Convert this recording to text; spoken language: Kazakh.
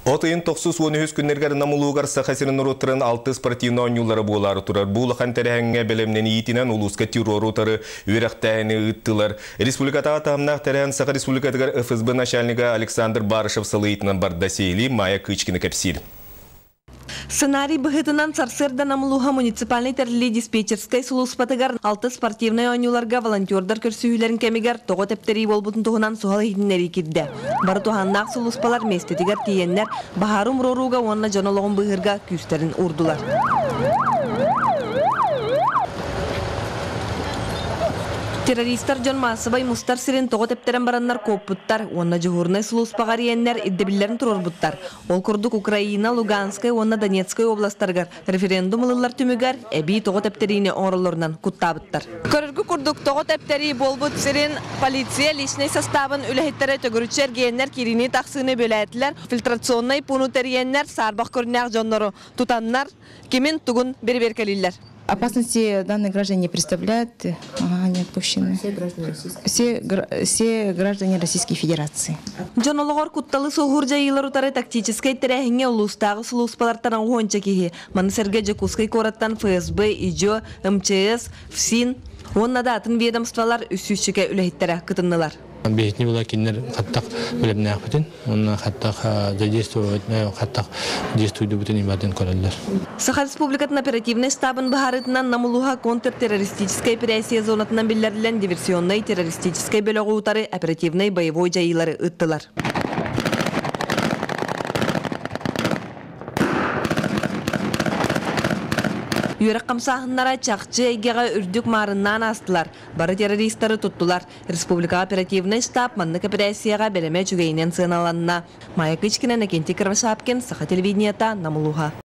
Отыйын 913 күннергер намылуғар сақасырын ұруттырын 6 спортивны ойнулары болары тұрар. Бұлақан тәрәңге бәлемнен етінен ұлысқа террор ұтары үйрақтайыны ұттылар. Республиката атамнақ тәрәң сақа республикатығар ФСБ начальника Александр Барышев салыйтынан барда сейлі Майя Кычкины кәпсил. Сценарий быхытынан Сарсырда намылуға муниципальный тәрлі диспетчерскай сұлуспатығар 6 спортивный ойнуларға волонтердар көрсүйілерін кәмегер тоғы тәптері болбутын тұғынан сұғалы хидінері кирді. Бары тұғаннақ сұлуспалар местетігер тиеннер Бахарум Роруға онына жанолығын бұғырға күстерін ұрдылар. Террористар Жон Масыбай Мустар Сирен тоғы тептерен бараннар көппуттар, онна жығырнай сұлуспағар еннер иддебілерін тұрорбуттар. Ол күрдік Украина, Луганскай, онна Донецкай областаргар референдум ылылар түмігер, әбей тоғы тептеріне оңрыларынан құттабыттар. Көріргі күрдік тоғы тептері болбут Сирен полиция личный составын үләхеттері төгірітшер гейеннер керіне тақсыны бөләйтілер, фильтрационный пунуттер еннер сарбақ көрінәқ жонлары тұтаннар, кемін тұғын бер-беркелілер. Опасности данные граждане не представляют, они отпущены. Все граждане Российской Федерации. Жонологор кутталы соғыржа елар утары тактической тәрәхіңе ұлыстағы сұлуспаларттан оңғонча кейі. Манысерге Жакускай кораттан ФСБ, ИЖО, МЧС, ФСИН. Оннада атын ведомствалар үсүшіке үләйттері кытыннылар. Бейітіне бұла кендер қаттақ біліміне ақпытын, оны қаттақ действуйды бұтын имадын көрелдер. Саха Республикатын оперативный стабын бұхарытынан намылуға контртеррористической операция зонатынан білдерілен диверсионный террористической бөлігі ұтары оперативный боевой жайылары ұттылар. Үйрек қамсағынлара чақчы әйгеға үрдік марыннан астылар. Бары террористары тұттылар. Республика оперативный штаб маннык операцияға бәлеме жүгейінен сыналанына. Майя Кычкина, Накенти Кырвашапкин, Саха телевидениета, Намылуға.